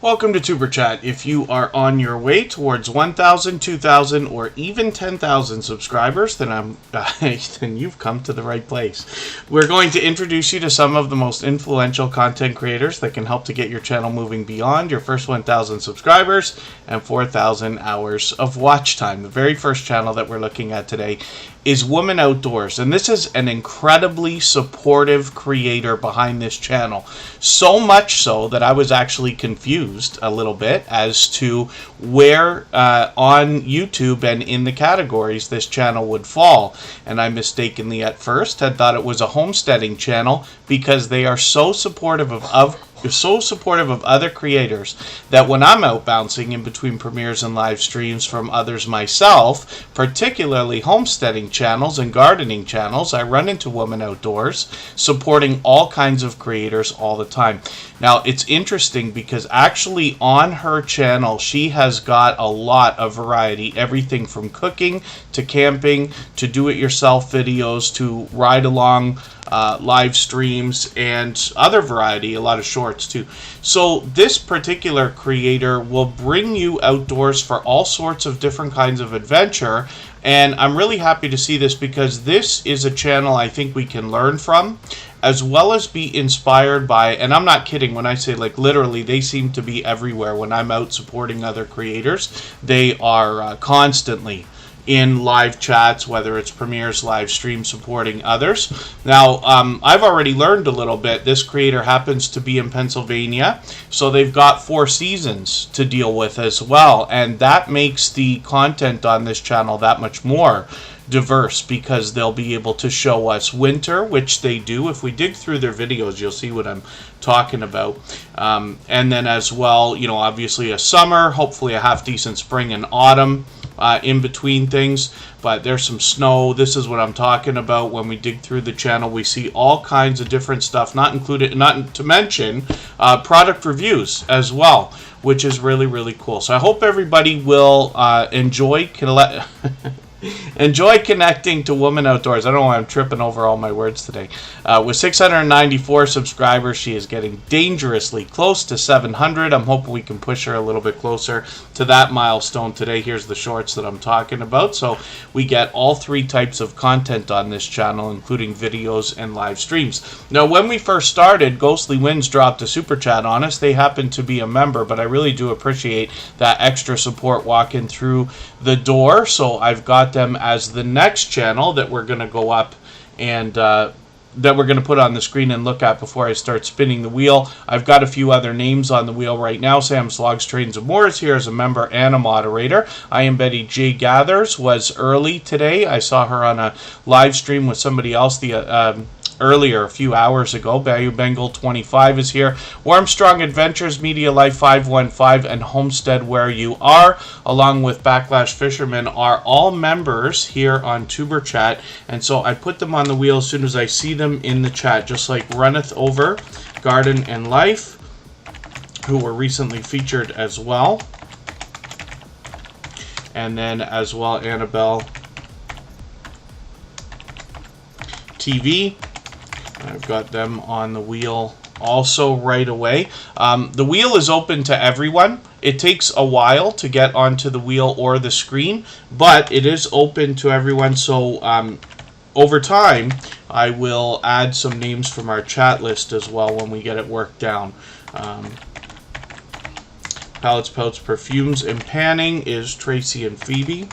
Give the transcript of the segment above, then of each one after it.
Welcome to Superchat. If you are on your way towards 1,000, 2,000, or even 10,000 subscribers, then then you've come to the right place. We're going to introduce you to some of the most influential content creators that can help to get your channel moving beyond your first 1,000 subscribers and 4,000 hours of watch time. The very first channel that we're looking at today is Woman Outdoors, and this is an incredibly supportive creator behind this channel. So much so that I was actually confused a little bit as to where on YouTube and in the categories this channel would fall. And I mistakenly at first had thought it was a homesteading channel because they are so supportive of other creators that when I'm out bouncing in between premieres and live streams from others myself, particularly homesteading channels and gardening channels, I run into Woman Outdoors supporting all kinds of creators all the time. Now, it's interesting because actually on her channel, she has got a lot of variety, everything from cooking to camping to do-it-yourself videos to ride-along live streams and other variety, a lot of shorts too. So this particular creator will bring you outdoors for all sorts of different kinds of adventure, and I'm really happy to see this because this is a channel I think we can learn from, as well as be inspired by. And I'm not kidding when I say, like, literally they seem to be everywhere. When I'm out supporting other creators, they are constantly in live chats, whether it's premieres, live streams, supporting others. Now, I've already learned a little bit. This creator happens to be in Pennsylvania, so they've got 4 seasons to deal with as well, and that makes the content on this channel that much more diverse because they'll be able to show us winter, which they do. If we dig through their videos, you'll see what I'm talking about. And then as well, you know, obviously a summer, hopefully a half-decent spring and autumn in between things, but there's some snow. This is what I'm talking about. When we dig through the channel, we see all kinds of different stuff, not to mention product reviews as well, which is really, really cool. So I hope everybody will enjoy connecting to Woman Outdoors. I don't know why I'm tripping over all my words today. With 694 subscribers, she is getting dangerously close to 700. I'm hoping we can push her a little bit closer to that milestone today. Here's the shorts that I'm talking about. So we get all 3 types of content on this channel, including videos and live streams. Now, when we first started, Ghostly Winds dropped a super chat on us. They happen to be a member, but I really do appreciate that extra support walking through the door. So I've got them as the next channel that we're going to go up and that we're going to put on the screen and look at before I start spinning the wheel. I've got a few other names on the wheel right now. Sam's Logs, Trades, and More is here as a member and a moderator. I Am Betty J. Gathers was early today. I saw her on a live stream with somebody else earlier, a few hours ago. Bayou Bengal 25 is here. Warmstrong Adventures, Media Life 515, and Homestead Where You Are, along with Backlash Fisherman, are all members here on Superchat. And so I put them on the wheel as soon as I see them in the chat, just like Runneth Over, Garden and Life, who were recently featured as well. And then as well Annabelle TV. I've got them on the wheel also right away. The wheel is open to everyone. It takes a while to get onto the wheel or the screen, but it is open to everyone. So over time, I will add some names from our chat list as well when we get it worked down. Palettes, Pouts, Perfumes, and Panning is Tracy and Phoebe.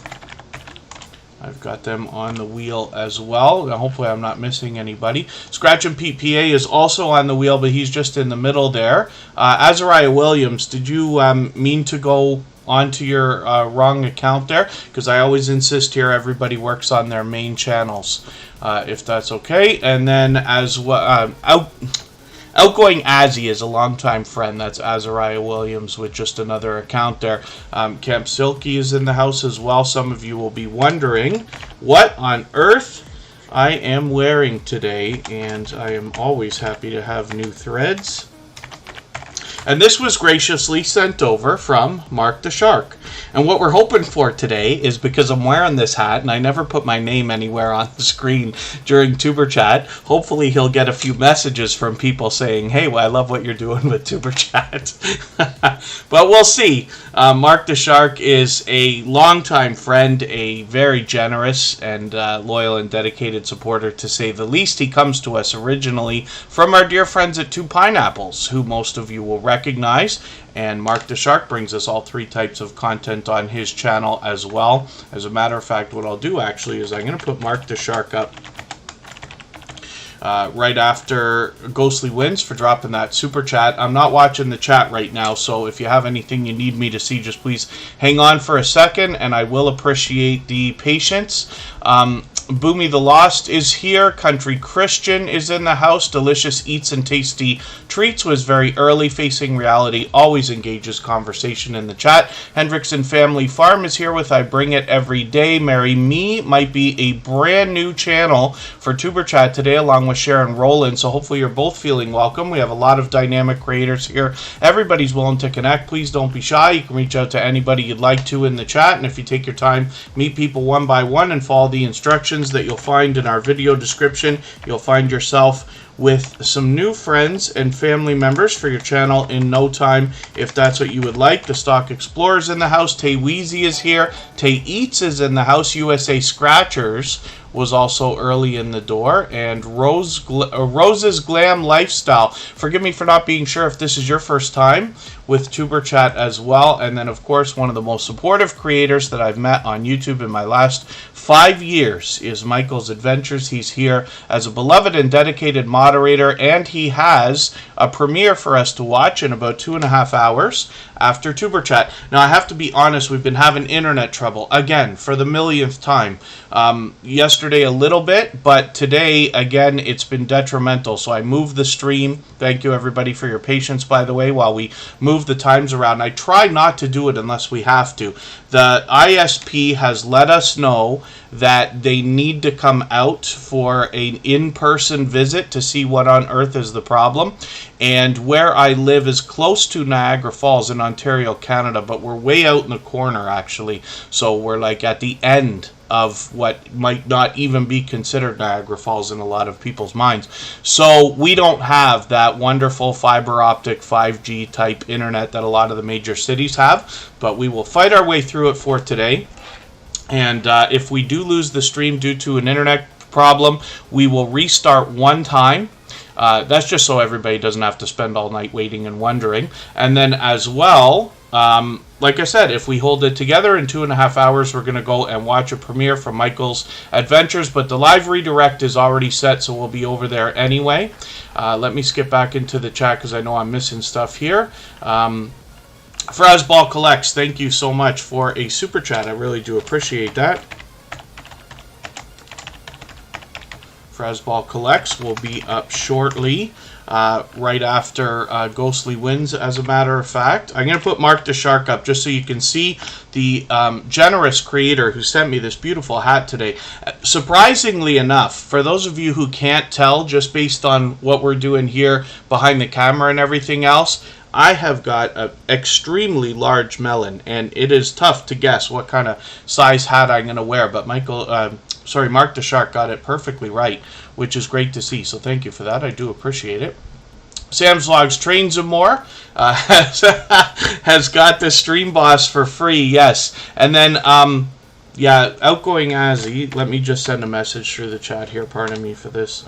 I've got them on the wheel as well. Now, hopefully I'm not missing anybody. Scratch and Pete PA is also on the wheel, but he's just in the middle there. Azariah Williams, did you mean to go onto your wrong account there? Because I always insist here everybody works on their main channels, if that's okay. And then as well, Outgoing Azzy is a longtime friend. That's Azariah Williams with just another account there. Camp Silky is in the house as well. Some of you will be wondering what on earth I am wearing today, and I am always happy to have new threads. And this was graciously sent over from Mark the Shark. And what we're hoping for today is, because I'm wearing this hat and I never put my name anywhere on the screen during Tuber Chat, hopefully he'll get a few messages from people saying, hey, well, I love what you're doing with Tuber Chat. But we'll see. Mark the Shark is a longtime friend, a very generous and loyal and dedicated supporter, to say the least. He comes to us originally from our dear friends at Two Pineapples, who most of you will recognize. And Mark the Shark brings us all three types of content on his channel as well. As a matter of fact, what I'll do actually is I'm going to put Mark the Shark up right after Ghostly Wins for dropping that super chat. I'm not watching the chat right now, so if you have anything you need me to see, just please hang on for a second, and I will appreciate the patience. Boomy the Lost is here. Country Christian is in the house. Delicious Eats and Tasty Treats was very early. Facing Reality always engages conversation in the chat. Hendrickson Family Farm is here with I Bring It Every Day. Marry Me might be a brand new channel for Tuber Chat today, along with Sharon Rowland. So hopefully you're both feeling welcome. We have a lot of dynamic creators here. Everybody's willing to connect. Please don't be shy. You can reach out to anybody you'd like to in the chat. And if you take your time, meet people one by one and follow the instructions that you'll find in our video description, you'll find yourself with some new friends and family members for your channel in no time, if that's what you would like. The Stock Explorer's in the house. Tay Weezy is here. Tay Eats is in the house. USA Scratchers was also early in the door. And Rose's Glam Lifestyle. Forgive me for not being sure if this is your first time with Tuber Chat as well. And then, of course, one of the most supportive creators that I've met on YouTube in my last 5 years is Michael's Adventures. He's here as a beloved and dedicated moderator, and he has a premiere for us to watch in about 2.5 hours after Tuber Chat. Now, I have to be honest, we've been having internet trouble, again, for the millionth time. Yesterday a little bit, but today, again, it's been detrimental. So I moved the stream. Thank you, everybody, for your patience, by the way, while we move the times around. I try not to do it unless we have to. The ISP has let us know that they need to come out for an in-person visit to see what on earth is the problem. And where I live is close to Niagara Falls in Ontario, Canada, but we're way out in the corner, actually. So we're like at the end of what might not even be considered Niagara Falls in a lot of people's minds. So we don't have that wonderful fiber optic 5G type internet that a lot of the major cities have, but we will fight our way through it for today. And if we do lose the stream due to an internet problem, we will restart one time. That's just so everybody doesn't have to spend all night waiting and wondering. And then as well, like I said, if we hold it together in 2.5 hours, we're going to go and watch a premiere from Michael's Adventures. But the live redirect is already set, so we'll be over there anyway. Let me skip back into the chat because I know I'm missing stuff here. Frazball Collects, thank you so much for a super chat. I really do appreciate that. Frazball Collects will be up shortly, right after Ghostly Wins, as a matter of fact. I'm going to put Mark the Shark up just so you can see the generous creator who sent me this beautiful hat today. Surprisingly enough, for those of you who can't tell just based on what we're doing here behind the camera and everything else, I have got an extremely large melon, and it is tough to guess what kind of size hat I'm going to wear. But Mark the Shark got it perfectly right, which is great to see. So thank you for that. I do appreciate it. Sam's Vlogs Trains and More has got the Stream Boss for free, yes. And then, yeah, Outgoing Azzy, let me just send a message through the chat here. Pardon me for this.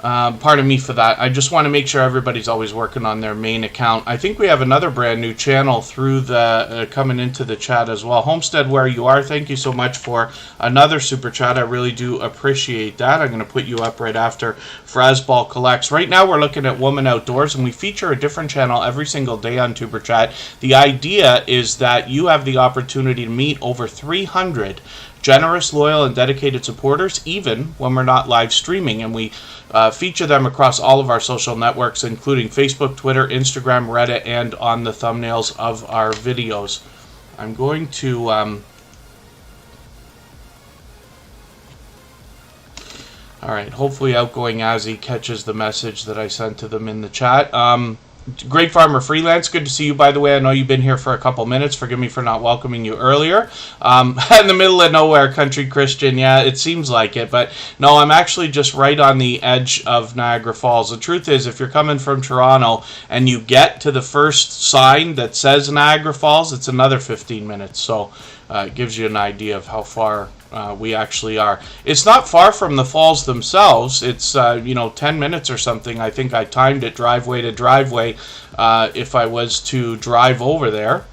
Pardon me for that. I just want to make sure everybody's always working on their main account. I think we have another brand new channel through the coming into the chat as well. Homestead, where you are, thank you so much for another super chat. I really do appreciate that. I'm going to put you up right after Frazball Collects. Right now we're looking at Woman Outdoors, and we feature a different channel every single day on Tuber Chat. The idea is that you have the opportunity to meet over 300 generous, loyal, and dedicated supporters, even when we're not live streaming. And we feature them across all of our social networks, including Facebook, Twitter, Instagram, Reddit, and on the thumbnails of our videos. I'm going to All right, hopefully Outgoing Azzy catches the message that I sent to them in the chat. Great Farmer Freelance, good to see you, by the way. I know you've been here for a couple minutes. Forgive me for not welcoming you earlier. In the middle of nowhere, Country Christian, yeah, it seems like it. But no, I'm actually just right on the edge of Niagara Falls. The truth is, if you're coming from Toronto and you get to the first sign that says Niagara Falls, it's another 15 minutes. So it gives you an idea of how far we actually are. It's not far from the falls themselves. It's 10 minutes or something. I think I timed it driveway to driveway if I was to drive over there.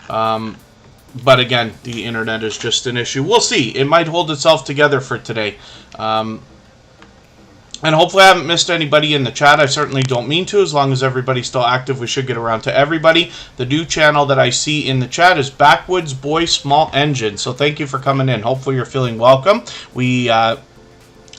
But again, the internet is just an issue. We'll see. It might hold itself together for today. And hopefully I haven't missed anybody in the chat. I certainly don't mean to. As long as everybody's still active, we should get around to everybody. The new channel that I see in the chat is Backwoods Boy Small Engine. So thank you for coming in. Hopefully you're feeling welcome. We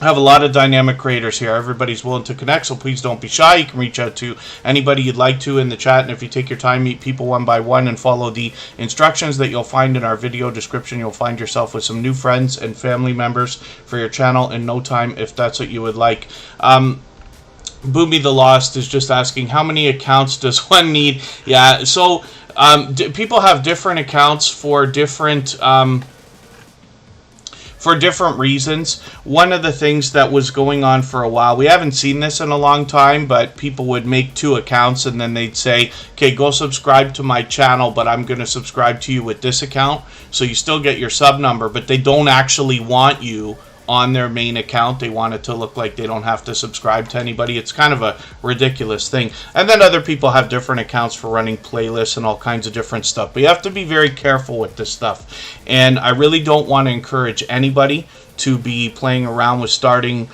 have a lot of dynamic creators here. Everybody's willing to connect, so please don't be shy. You can reach out to anybody you'd like to in the chat, and if you take your time, meet people one by one and follow the instructions that you'll find in our video description, you'll find yourself with some new friends and family members for your channel in no time, if that's what you would like. Boomy the Lost is just asking, how many accounts does one need? Yeah, so people have different accounts for different reasons. One of the things that was going on for a while, we haven't seen this in a long time, but people would make 2 accounts and then they'd say, okay, go subscribe to my channel, but I'm going to subscribe to you with this account. So you still get your sub number, but they don't actually want you on their main account. They want it to look like they don't have to subscribe to anybody. It's kind of a ridiculous thing. And then other people have different accounts for running playlists and all kinds of different stuff. But you have to be very careful with this stuff. And I really don't want to encourage anybody to be playing around with starting,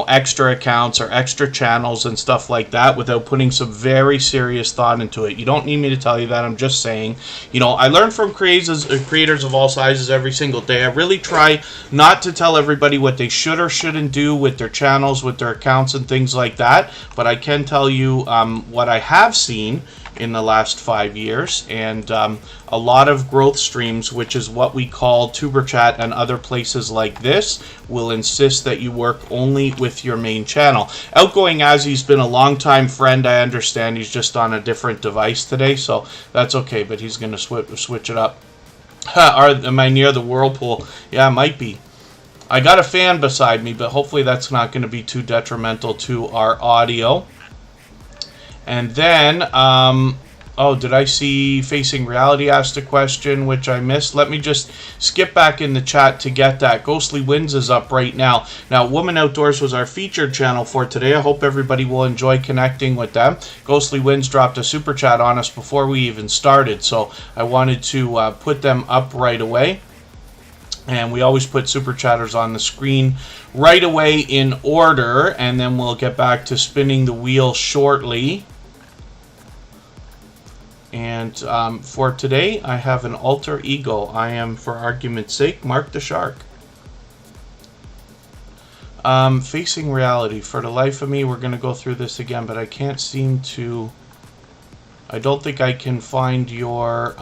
extra accounts or extra channels and stuff like that without putting some very serious thought into it. You don't need me to tell you that. I'm just saying, I learn from creators of all sizes every single day. I really try not to tell everybody what they should or shouldn't do with their channels, with their accounts and things like that. But I can tell you what I have seen in the last 5 years, and a lot of growth streams, which is what we call Superchat and other places like this, will insist that you work only with your main channel. Outgoing Azzy's been a long-time friend. I understand he's just on a different device today, so that's okay, but he's going to switch it up. Am I near the whirlpool? Yeah, I might be. I got a fan beside me, but hopefully that's not going to be too detrimental to our audio. And then, did I see Facing Reality asked a question, which I missed? Let me just skip back in the chat to get that. Ghostly Winds is up right now. Now, Woman Outdoors was our featured channel for today. I hope everybody will enjoy connecting with them. Ghostly Winds dropped a super chat on us before we even started, so I wanted to put them up right away. And we always put Super Chatters on the screen right away in order, and then we'll get back to spinning the wheel shortly. And for today, I have an alter ego. I am, for argument's sake, Mark the Shark. Facing Reality. For the life of me, we're going to go through this again, but I can't seem to... I don't think I can find your...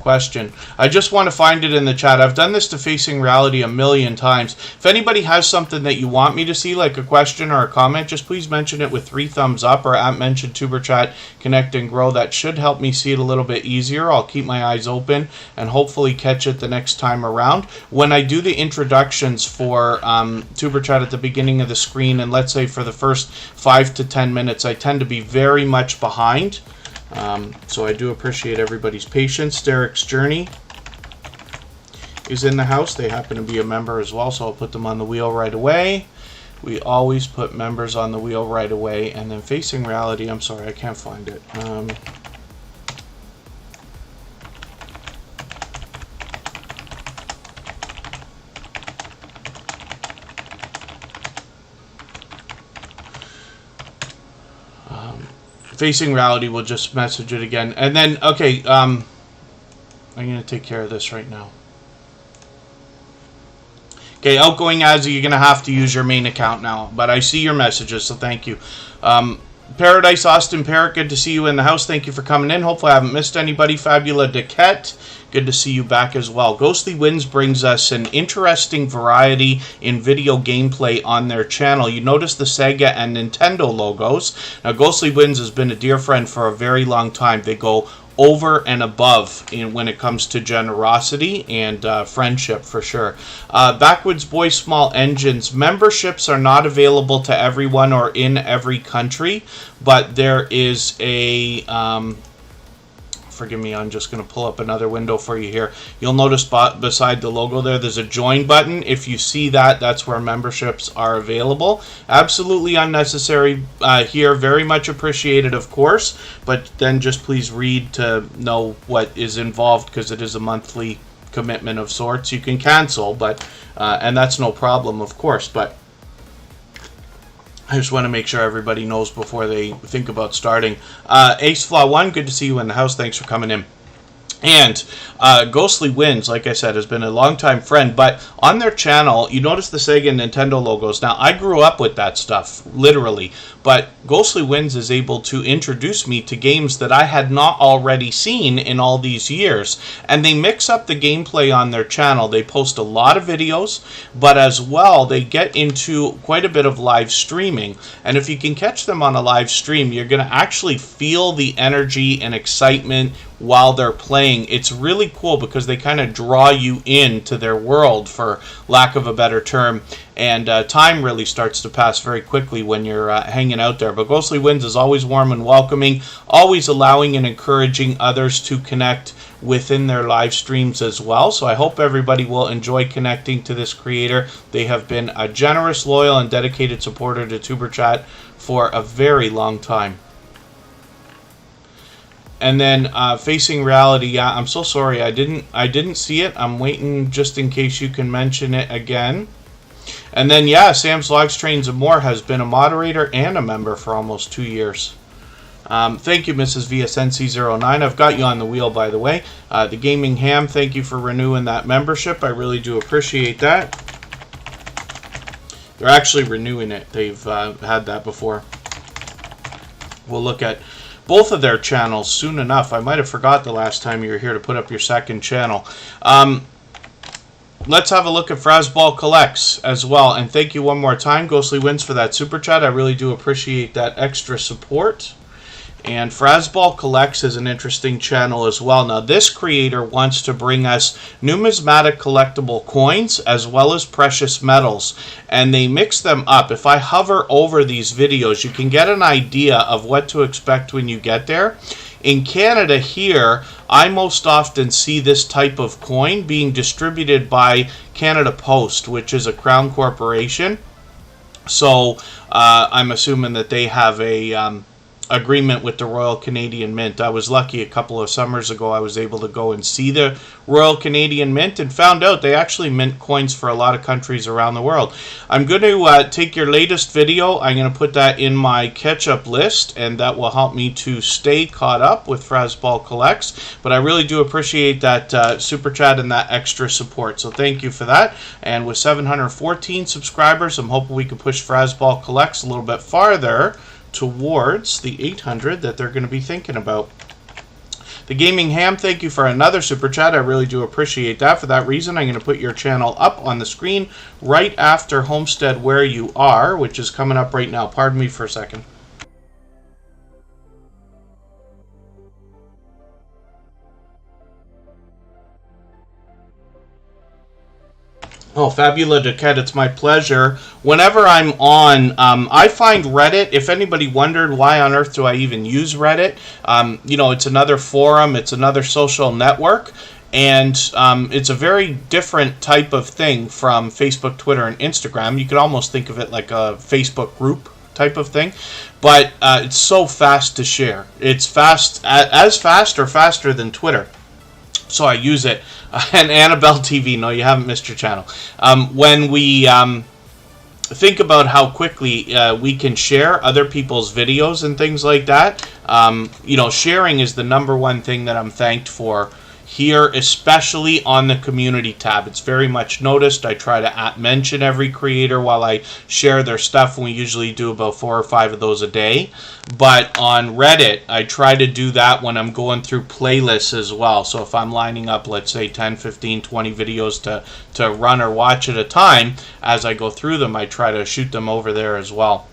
question. I just want to find it in the chat. I've done this to Facing Reality a million times. If anybody has something that you want me to see, like a question or a comment, just please mention it with 3 thumbs up or at mention Superchat, Connect and Grow. That should help me see it a little bit easier. I'll keep my eyes open and hopefully catch it the next time around. When I do the introductions for Superchat at the beginning of the screen, and let's say for the first 5 to 10 minutes, I tend to be very much behind. So I do appreciate everybody's patience. Derek's Journey is in the house. They happen to be a member as well, so I'll put them on the wheel right away. We always put members on the wheel right away. And then Facing Reality, I'm sorry, I can't find it. Facing Reality will just message it again. And then, okay, I'm going to take care of this right now. Okay, Outgoing Azzy, you're going to have to use your main account now. But I see your messages, so thank you. Paradise Austin Parrot, good to see you in the house. Thank you for coming in. Hopefully I haven't missed anybody. Fabula Dequette, good to see you back as well. Ghostly Winds brings us an interesting variety in video gameplay on their channel. You notice the Sega and Nintendo logos. Now, Ghostly Winds has been a dear friend for a very long time. They go over and above when it comes to generosity and friendship, for sure. Backwoods Boys Small Engines, memberships are not available to everyone or in every country, but there is a forgive me, I'm just going to pull up another window for you here. You'll notice beside the logo there's a join button. If you see that, that's where memberships are available. Absolutely unnecessary here. Very much appreciated, of course, but then just please read to know what is involved, because it is a monthly commitment of sorts. You can cancel, but and that's no problem, of course, but I just want to make sure everybody knows before they think about starting. Ace Flaw 1, good to see you in the house. Thanks for coming in. And Ghostly Winds, like I said, has been a longtime friend. But on their channel, you notice the Sega and Nintendo logos. Now, I grew up with that stuff, literally. But Ghostly Winds is able to introduce me to games that I had not already seen in all these years. And they mix up the gameplay on their channel. They post a lot of videos, but as well, they get into quite a bit of live streaming. And if you can catch them on a live stream, you're going to actually feel the energy and excitement while they're playing. It's really cool because they kind of draw you into their world, for lack of a better term, and time really starts to pass very quickly when you're hanging out there. But Ghostly Winds is always warm and welcoming, always allowing and encouraging others to connect within their live streams as well. So I hope everybody will enjoy connecting to this creator. They have been a generous, loyal, and dedicated supporter to Superchat for a very long time. And then Facing Reality, yeah, I'm so sorry, I didn't see it. I'm waiting just in case you can mention it again. And then, yeah, Sam's Logs, Trains, and More has been a moderator and a member for almost 2 years. Thank you, Mrs. VSNC09. I've got you on the wheel, by the way. The Gaming Ham, thank you for renewing that membership. I really do appreciate that. They're actually renewing it. They've had that before. We'll look at both of their channels soon enough. I might have forgot the last time you were here to put up your second channel. Let's have a look at Frazball Collects as well. And thank you one more time, Ghostly Winds, for that super chat. I really do appreciate that extra support. And Frazball Collects is an interesting channel as well. Now, this creator wants to bring us numismatic collectible coins as well as precious metals, and they mix them up. If I hover over these videos, you can get an idea of what to expect when you get there. In Canada here, I most often see this type of coin being distributed by Canada Post, which is a Crown corporation. So I'm assuming that they have a agreement with the Royal Canadian Mint. I was lucky a couple of summers ago I was able to go and see the Royal Canadian Mint and found out they actually mint coins for a lot of countries around the world. I'm going to take your latest video. I'm going to put that in my catch-up list, and that will help me to stay caught up with Frazball Collects. But I really do appreciate that super chat and that extra support, so thank you for that. And with 714 subscribers, I'm hoping we can push Frazball Collects a little bit farther towards the 800 that they're going to be thinking about. The Gaming Ham, thank you for another super chat. I really do appreciate that. For that reason, I'm going to put your channel up on the screen right after Homestead Where You Are, which is coming up right now. Pardon me for a second. Oh, Fabula Duquette, it's my pleasure. Whenever I'm on, I find Reddit, if anybody wondered why on earth do I even use Reddit, you know, it's another forum, it's another social network, and it's a very different type of thing from Facebook, Twitter, and Instagram. You could almost think of it like a Facebook group type of thing, but it's so fast to share. It's fast, as fast or faster than Twitter. So I use it. And Annabelle TV, no, you haven't missed your channel. When we think about how quickly we can share other people's videos and things like that, you know, sharing is the #1 thing that I'm thanked for here, especially on the community tab. It's very much noticed. I try to mention every creator while I share their stuff, and we usually do about 4 or 5 of those a day. But on Reddit, I try to do that when I'm going through playlists as well. So if I'm lining up, let's say 10, 15, 20 videos to run or watch at a time, as I go through them, I try to shoot them over there as well.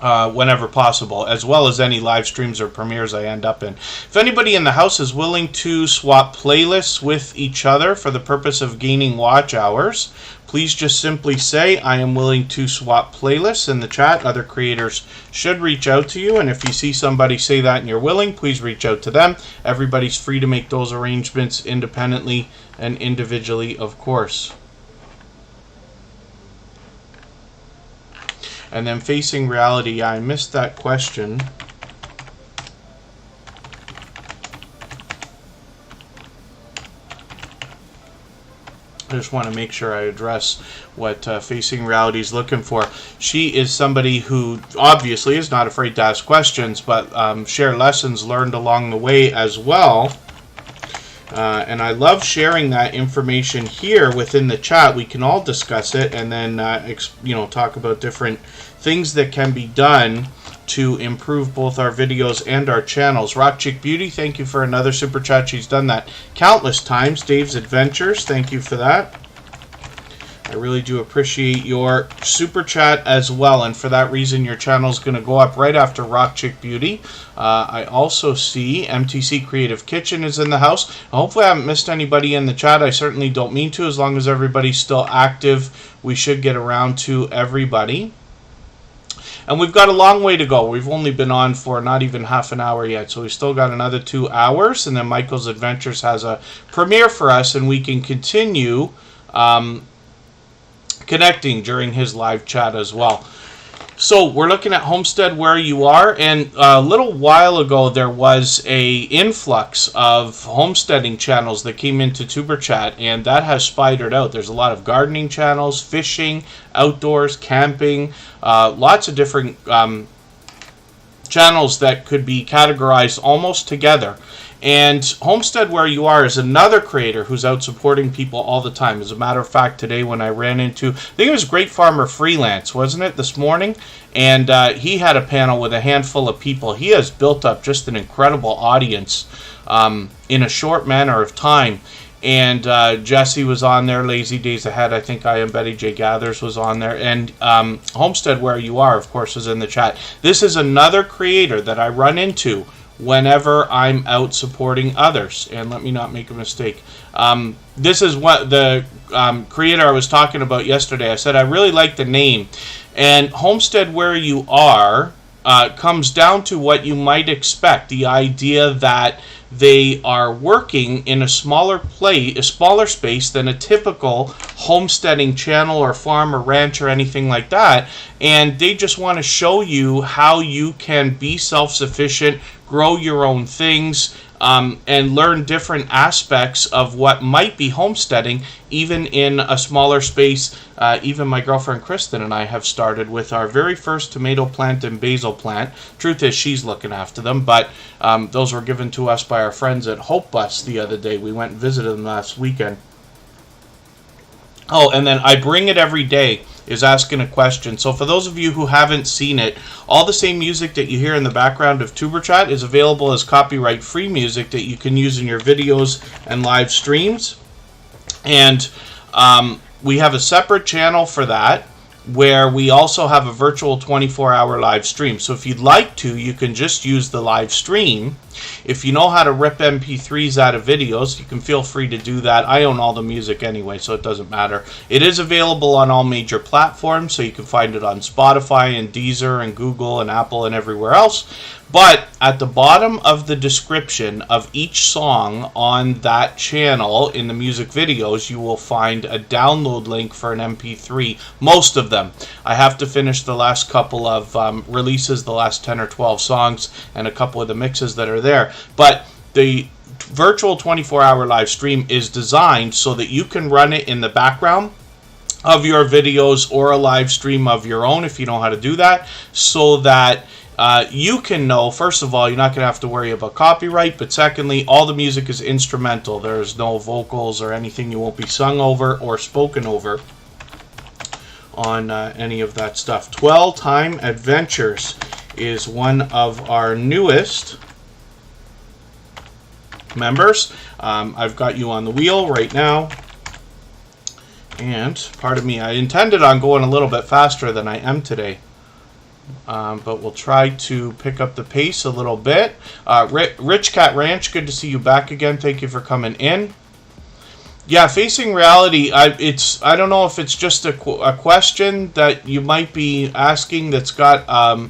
Whenever possible, as well as any live streams or premieres I end up in. If anybody in the house is willing to swap playlists with each other for the purpose of gaining watch hours, please just simply say, I am willing to swap playlists in the chat. Other creators should reach out to you, and if you see somebody say that and you're willing, please reach out to them. Everybody's free to make those arrangements independently and individually, of course. And then facing reality, I missed that question. I just want to make sure I address what facing reality is looking for. She is somebody who obviously is not afraid to ask questions, but share lessons learned along the way as well. And I love sharing that information here within the chat. We can all discuss it and then talk about different things that can be done to improve both our videos and our channels. Rock Chick Beauty, thank you for another super chat. She's done that countless times. Dave's Adventures, thank you for that. I really do appreciate your super chat as well, and for that reason your channel is going to go up right after Rock Chick Beauty. I also see MTC Creative Kitchen is in the house. Hopefully I haven't missed anybody in the chat. I certainly don't mean to. As long as everybody's still active, we should get around to everybody. And we've got a long way to go. We've only been on for not even half an hour yet, so we've still got another 2 hours, and then Michael's Adventures has a premiere for us, and we can continue connecting during his live chat as well. So we're looking at Homestead Where You Are, and a little while ago there was a influx of homesteading channels that came into Superchat, and that has spidered out. There's a lot of gardening channels, fishing, outdoors, camping, lots of different channels that could be categorized almost together. And Homestead Where You Are is another creator who's out supporting people all the time. As a matter of fact, today when I ran into, I think it was Great Farmer Freelance, wasn't it, this morning? And he had a panel with a handful of people. He has built up just an incredible audience in a short manner of time. And Jesse was on there, Lazy Days Ahead, I think I Am Betty J Gathers was on there, and Homestead Where You Are, of course, is in the chat. This is another creator that I run into whenever I'm out supporting others. And let me not make a mistake. This is what the creator I was talking about yesterday. I said I really like the name. And Homestead Where You Are comes down to what you might expect. The idea that they are working in a smaller space than a typical homesteading channel or farm or ranch or anything like that. And they just want to show you how you can be self-sufficient, grow your own things, and learn different aspects of what might be homesteading, even in a smaller space. Even my girlfriend Kristen and I have started with our very first tomato plant and basil plant. Truth is, she's looking after them, but those were given to us by our friends at Hope Bus the other day. We went and visited them last weekend. Oh, and then I Bring It Every Day is asking a question. So for those of you who haven't seen it, all the same music that you hear in the background of TuberChat is available as copyright-free music that you can use in your videos and live streams. And we have a separate channel for that, where we also have a virtual 24-hour live stream. So if you'd like to, you can just use the live stream. If you know how to rip MP3s out of videos, you can feel free to do that. I own all the music anyway, so it doesn't matter. It is available on all major platforms, so you can find it on Spotify and Deezer and Google and Apple and everywhere else. But at the bottom of the description of each song on that channel in the music videos, you will find a download link for an MP3. Most of them. I have to finish the last couple of releases, the last 10 or 12 songs, and a couple of the mixes that are there. But the virtual 24-hour live stream is designed so that you can run it in the background of your videos or a live stream of your own if you know how to do that, so that you can know, first of all, you're not going to have to worry about copyright, but secondly, all the music is instrumental. There's no vocals or anything. You won't be sung over or spoken over on any of that stuff. 12 Time Adventures is one of our newest members. I've got you on the wheel right now. And, pardon me, I intended on going a little bit faster than I am today. But we'll try to pick up the pace a little bit. Rich Cat Ranch, good to see you back again. Thank you for coming in. Yeah, facing reality, I don't know if it's just a question that you might be asking that's got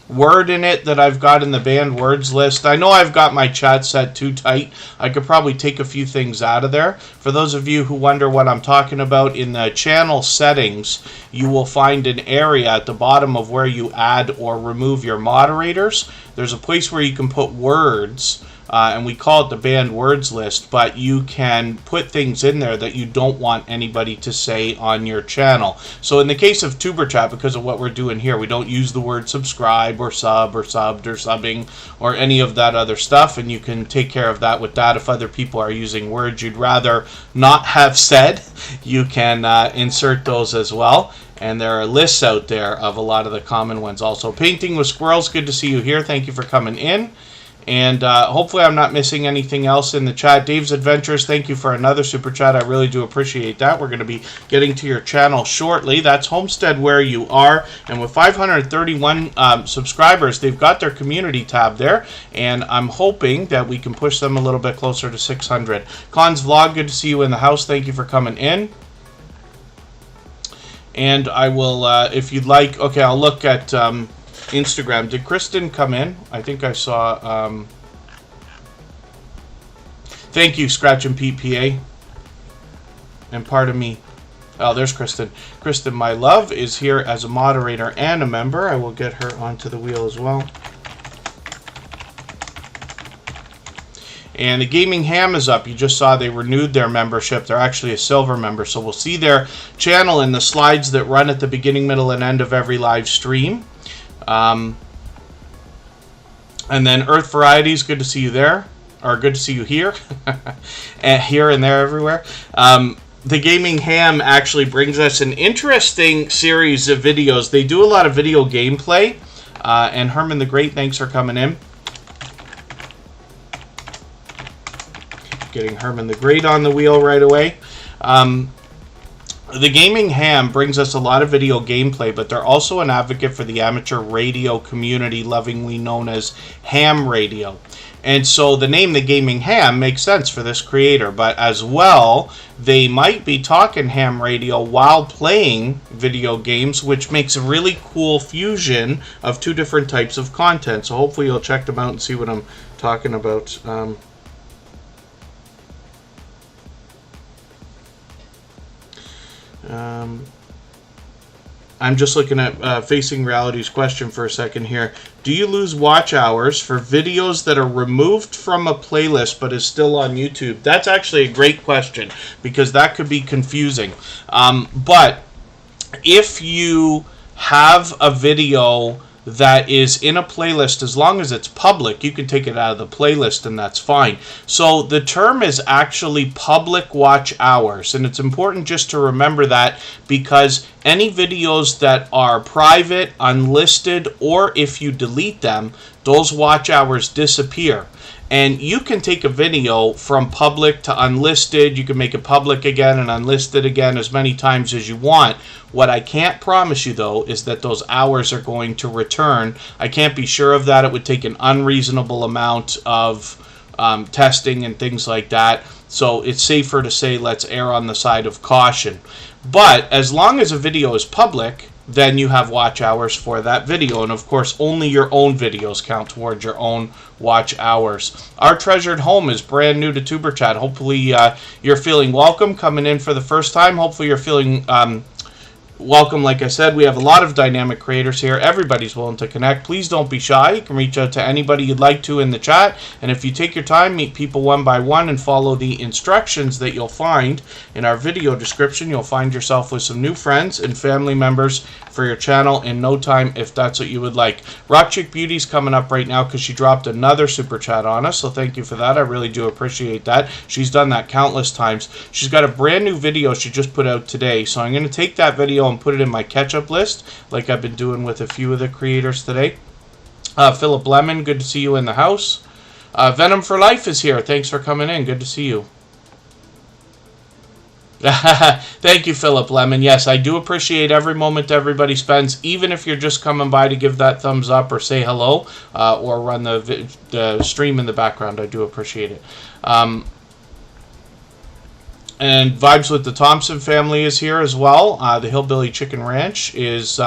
word in it that I've got in the banned words list. I know I've got my chat set too tight. I could probably take a few things out of there. For those of you who wonder what I'm talking about, in the channel settings, you will find an area at the bottom of where you add or remove your moderators. There's a place where you can put words, and we call it the banned words list, but you can put things in there that you don't want anybody to say on your channel. So in the case of Superchat, because of what we're doing here, we don't use the word subscribe or sub or subbed or subbing or any of that other stuff, and you can take care of that with that. If other people are using words you'd rather not have said, you can insert those as well. And there are lists out there of a lot of the common ones also. Painting with Squirrels, good to see you here. Thank you for coming in. And hopefully I'm not missing anything else in the chat. Dave's Adventures, thank you for another super chat. I really do appreciate that. We're going to be getting to your channel shortly. That's Homestead Where You Are. And with 531 subscribers, they've got their community tab there. And I'm hoping that we can push them a little bit closer to 600. Con's Vlog, good to see you in the house. Thank you for coming in. And I will, if you'd like, okay, I'll look at Instagram. Did Kristen come in? I think I saw. Thank you, Scratch and PPA. And pardon me. Oh, there's Kristen. Kristen, my love, is here as a moderator and a member. I will get her onto the wheel as well. And the Gaming Ham is up. You just saw they renewed their membership. They're actually a silver member. So we'll see their channel in the slides that run at the beginning, middle, and end of every live stream. And then Earth Varieties, good to see you there. Or good to see you here. And here and there everywhere. The Gaming Ham actually brings us an interesting series of videos. They do a lot of video gameplay. And Herman the Great, thanks for coming in. Getting Herman the Great on the wheel right away. The Gaming Ham brings us a lot of video gameplay, but they're also an advocate for the amateur radio community, lovingly known as ham radio. And so the name The Gaming Ham makes sense for this creator, but as well, they might be talking ham radio while playing video games, which makes a really cool fusion of two different types of content. So hopefully you'll check them out and see what I'm talking about. I'm just looking at Facing Reality's question for a second here. Do you lose watch hours for videos that are removed from a playlist but is still on YouTube? That's actually a great question because that could be confusing. But if you have a video that is in a playlist, as long as it's public, you can take it out of the playlist and that's fine. So the term is actually public watch hours, and it's important just to remember that because any videos that are private, unlisted, or if you delete them, those watch hours disappear. And you can take a video from public to unlisted. You can make it public again and unlisted again as many times as you want. What I can't promise you, though, is that those hours are going to return. I can't be sure of that. It would take an unreasonable amount of testing and things like that. So it's safer to say let's err on the side of caution. But as long as a video is public, then you have watch hours for that video. And of course, only your own videos count towards your own watch hours. Our Treasured Home is brand new to Tuber Chat. Hopefully you're feeling welcome coming in for the first time. Hopefully you're feeling welcome. Like I said, we have a lot of dynamic creators here. Everybody's willing to connect. Please don't be shy. You can reach out to anybody you'd like to in the chat. And if you take your time, meet people one by one and follow the instructions that you'll find in our video description, you'll find yourself with some new friends and family members for your channel in no time, if that's what you would like. Rock Chick Beauty's coming up right now because she dropped another super chat on us, so thank you for that. I really do appreciate that. She's done that countless times. She's got a brand new video she just put out today, so I'm going to take that video and put it in my catch-up list, like I've been doing with a few of the creators today. Philip Lemon, good to see you in the house. Venom for Life is here. Thanks for coming in. Good to see you. Thank you, Philip Lemon. Yes, I do appreciate every moment everybody spends, even if you're just coming by to give that thumbs up or say hello, or run the stream in the background. I do appreciate it. And Vibes with the Thompson family is here as well. The Hillbilly Chicken Ranch is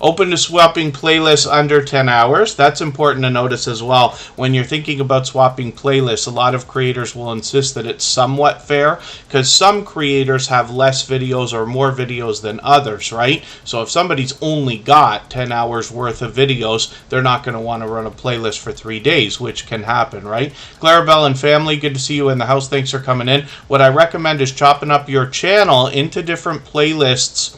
open to swapping playlists under 10 hours. That's important to notice as well. When you're thinking about swapping playlists, a lot of creators will insist that it's somewhat fair, because some creators have less videos or more videos than others, right? So if somebody's only got 10 hours worth of videos, they're not going to want to run a playlist for 3 days, which can happen, right? Clarabelle and family, good to see you in the house. Thanks for coming in. What I recommend is chopping up your channel into different playlists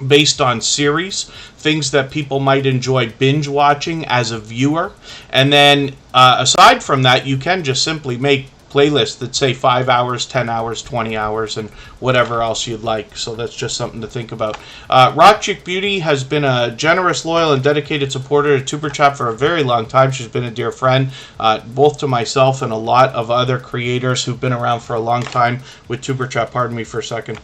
based on series, things that people might enjoy binge watching as a viewer. And then aside from that, you can just simply make playlists that say 5 hours, 10 hours, 20 hours, and whatever else you'd like. So that's just something to think about. Rock Chick Beauty has been a generous, loyal, and dedicated supporter of Super Chat for a very long time. She's been a dear friend, both to myself and a lot of other creators who've been around for a long time with Super Chat. Pardon me for a second.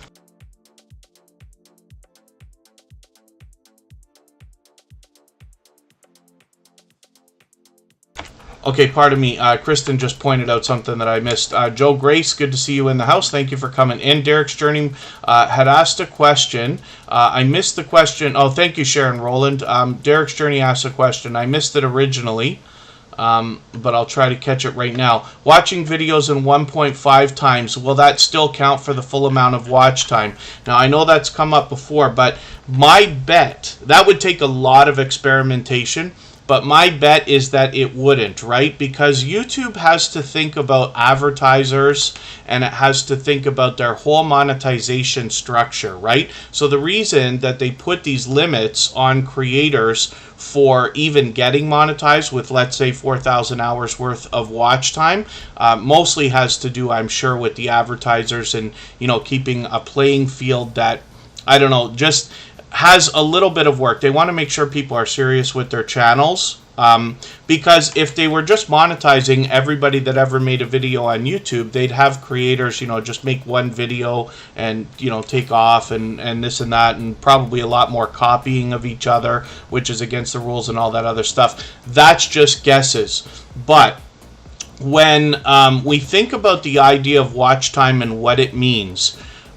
Okay, pardon me. Kristen just pointed out something that I missed. Joe Grace, good to see you in the house. Thank you for coming in. Derek's Journey had asked a question. I missed the question. Oh, thank you, Sharon Rowland. Derek's Journey asked a question. I missed it originally, but I'll try to catch it right now. Watching videos in 1.5 times, will that still count for the full amount of watch time? Now, I know that's come up before, but my bet, that would take a lot of experimentation. But my bet is that it wouldn't, right? Because YouTube has to think about advertisers, and it has to think about their whole monetization structure, right? So the reason that they put these limits on creators for even getting monetized with, let's say, 4,000 hours worth of watch time, mostly has to do, I'm sure, with the advertisers and, you know, keeping a playing field that, I don't know, just has a little bit of work. They want to make sure people are serious with their channels, because if they were just monetizing everybody that ever made a video on YouTube, they'd have creators, you know, just make one video and, you know, take off and this and that, and probably a lot more copying of each other, which is against the rules and all that other stuff. That's just guesses. But when we think about the idea of watch time and what it means,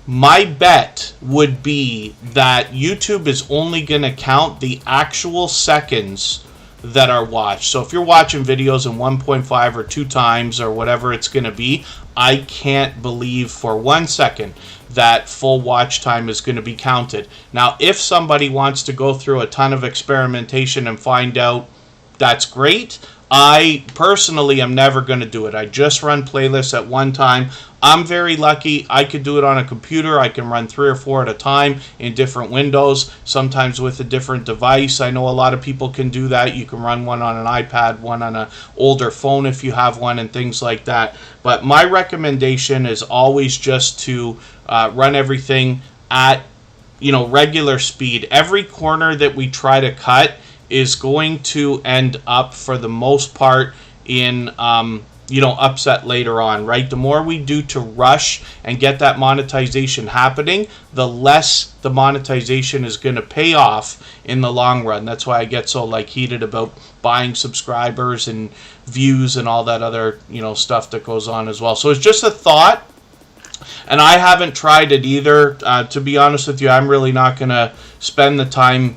my bet would be that YouTube is only going to count the actual seconds that are watched. So if you're watching videos in 1.5 or 2 times or whatever it's going to be, I can't believe for 1 second that full watch time is going to be counted. Now, if somebody wants to go through a ton of experimentation and find out, that's great. I personally am never going to do it. I just run playlists at one time. I'm very lucky. I could do it on a computer. I can run 3 or 4 at a time in different windows, sometimes with a different device. I know a lot of people can do that. You can run one on an iPad, one on an older phone if you have one, and things like that. But my recommendation is always just to run everything at, you know, regular speed. Every corner that we try to cut is going to end up, for the most part, in you know, upset later on, right? The more we do to rush and get that monetization happening, the less the monetization is going to pay off in the long run. That's why I get so like heated about buying subscribers and views and all that other, you know, stuff that goes on as well. So it's just a thought, and I haven't tried it either. To be honest with you, I'm really not going to spend the time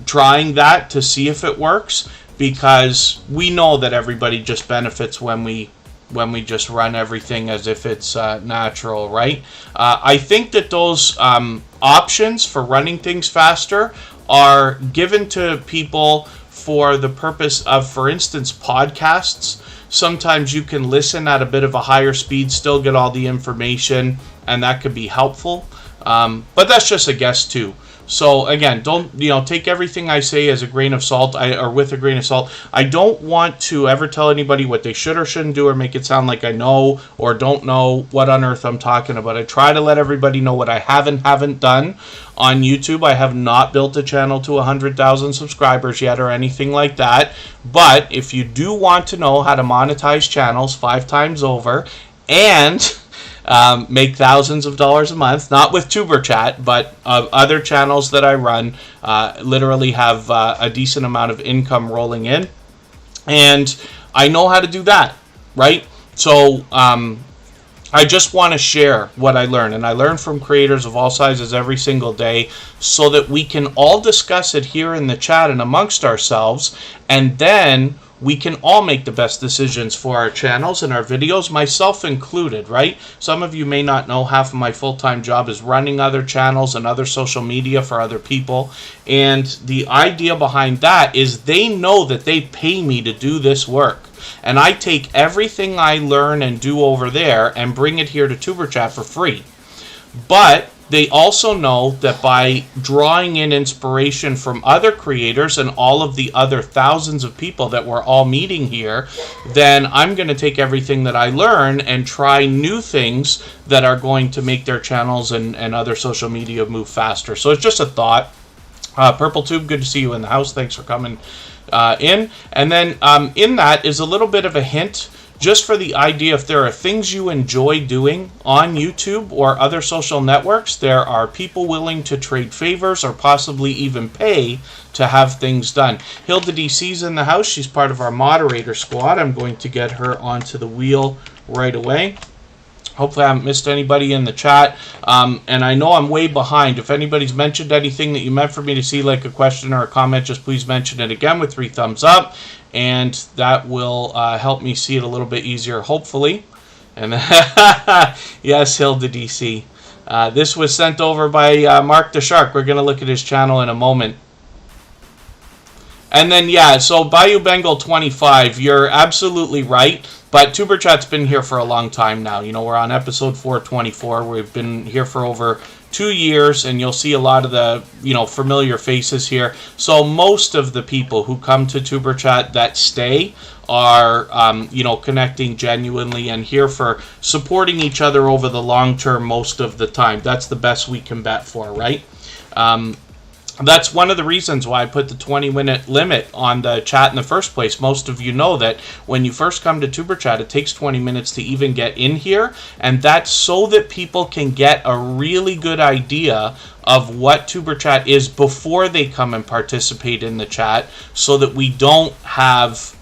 trying that to see if it works, because we know that everybody just benefits when we when we just run everything as if it's natural, right? I think that those options for running things faster are given to people for the purpose of, for instance, podcasts. Sometimes you can listen at a bit of a higher speed, still get all the information, and that could be helpful. But that's just a guess too. So again, don't take everything I say as a grain of salt, or with a grain of salt. I don't want to ever tell anybody what they should or shouldn't do, or make it sound like I know or don't know what on earth I'm talking about. I try to let everybody know what I haven't done on YouTube. I have not built a channel to 100,000 subscribers yet or anything like that. But if you do want to know how to monetize channels 5 times over and make thousands of dollars a month, not with Superchat, but other channels that I run literally have a decent amount of income rolling in, and I know how to do that, right? So I just want to share what I learn, and I learn from creators of all sizes every single day, so that we can all discuss it here in the chat and amongst ourselves, and then we can all make the best decisions for our channels and our videos, myself included, right? Some of you may not know, half of my full-time job is running other channels and other social media for other people. And the idea behind that is they know that they pay me to do this work. And I take everything I learn and do over there and bring it here to TuberChat for free. But they also know that by drawing in inspiration from other creators and all of the other thousands of people that we're all meeting here, then I'm going to take everything that I learn and try new things that are going to make their channels and other social media move faster. So it's just a thought. Purple Tube, good to see you in the house. Thanks for coming in. And then in that is a little bit of a hint, just for the idea, if there are things you enjoy doing on YouTube or other social networks, there are people willing to trade favors or possibly even pay to have things done. Hilda DC's in the house. She's part of our moderator squad. I'm going to get her onto the wheel right away. Hopefully I haven't missed anybody in the chat. And I know I'm way behind. If anybody's mentioned anything that you meant for me to see, like a question or a comment, just please mention it again with 3 thumbs up. And that will help me see it a little bit easier, hopefully. And yes, Hilda DC. This was sent over by Mark the Shark. We're going to look at his channel in a moment. And then, yeah, so Bayou Bengal 25, you're absolutely right. But TuberChat's been here for a long time now. You know, we're on episode 424. We've been here for over 2 years, and you'll see a lot of the, familiar faces here. So most of the people who come to TuberChat that stay are, connecting genuinely and here for supporting each other over the long term most of the time. That's the best we can bet for, right? That's one of the reasons why I put the 20-minute limit on the chat in the first place. Most of you know that when you first come to TuberChat, it takes 20 minutes to even get in here, and that's so that people can get a really good idea of what TuberChat is before they come and participate in the chat, so that we don't have,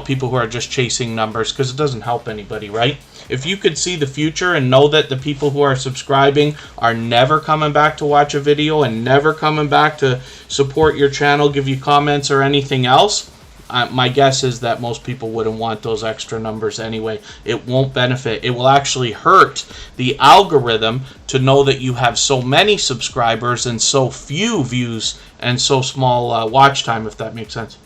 people who are just chasing numbers, because it doesn't help anybody, right? If you could see the future and know that the people who are subscribing are never coming back to watch a video and never coming back to support your channel, give you comments or anything else, my guess is that most people wouldn't want those extra numbers anyway. It won't benefit. It will actually hurt the algorithm to know that you have so many subscribers and so few views and so small watch time, if that makes sense.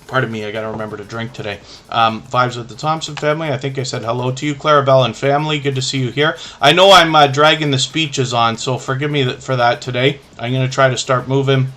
Pardon me, I got to remember to drink today. Vibes with the Thompson family. I think I said hello to you. Clarabelle and family, good to see you here. I know I'm dragging the speeches on, so forgive me for that today. I'm going to try to start moving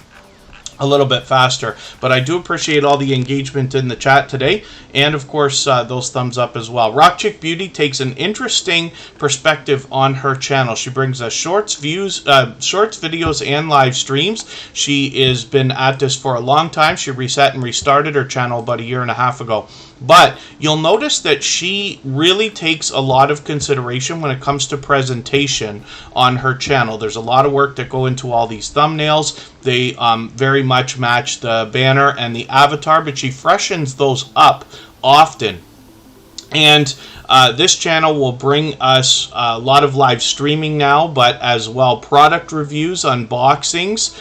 a little bit faster, but I do appreciate all the engagement in the chat today, and of course those thumbs up as well. Rock Chick Beauty takes an interesting perspective on her channel. She brings us shorts, videos, and live streams. She has been at this for a long time. She reset and restarted her channel about 1.5 years ago. But you'll notice that she really takes a lot of consideration when it comes to presentation on her channel. There's a lot of work that go into all these thumbnails. They very much match the banner and the avatar, but she freshens those up often. And this channel will bring us a lot of live streaming now, but as well product reviews, unboxings,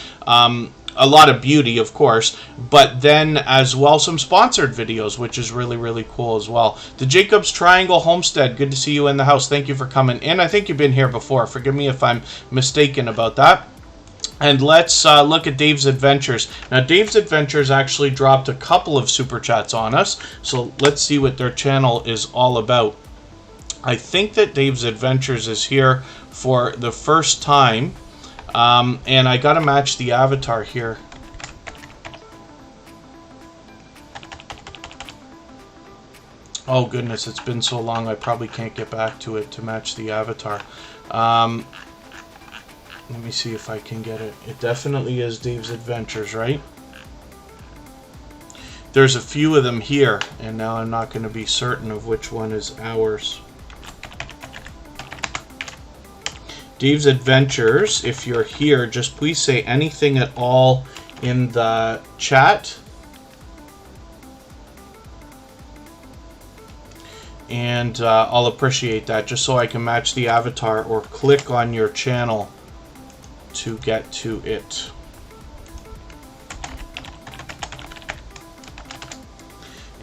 a lot of beauty, of course, but then as well some sponsored videos, which is really, really cool as well. The Jacob's Triangle Homestead, good to see you in the house. Thank you for coming in. I think you've been here before. Forgive me if I'm mistaken about that. And let's look at Dave's Adventures. Now, Dave's Adventures actually dropped a couple of super chats on us, so let's see what their channel is all about. I think that Dave's Adventures is here for the first time, and I gotta match the avatar here. Oh goodness, it's been so long I probably can't get back to it to match the avatar. Let me see if I can get it. It definitely is Dave's Adventures, right? There's a few of them here, and now I'm not going to be certain of which one is ours. Dave's Adventures, if you're here, just please say anything at all in the chat. And I'll appreciate that, just so I can match the avatar or click on your channel to get to it.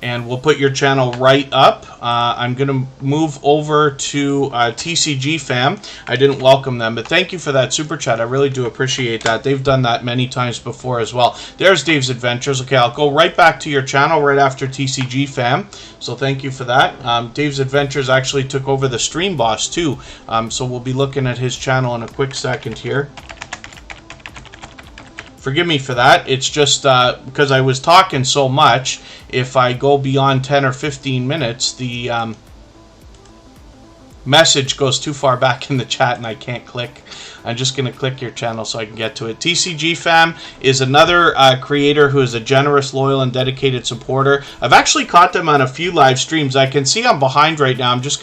And we'll put your channel right up. I'm going to move over to TCG fam. I didn't welcome them, but thank you for that super chat. I really do appreciate that. They've done that many times before as well. There's Dave's Adventures. Okay, I'll go right back to your channel right after TCG fam. So thank you for that. Dave's Adventures actually took over the Stream Boss too. So we'll be looking at his channel in a quick second here. Forgive me for that. It's just because I was talking so much. If I go beyond 10 or 15 minutes, the message goes too far back in the chat and I can't click. I'm just going to click your channel so I can get to it. TCG Fam is another creator who is a generous, loyal, and dedicated supporter. I've actually caught them on a few live streams. I can see I'm behind right now. I'm just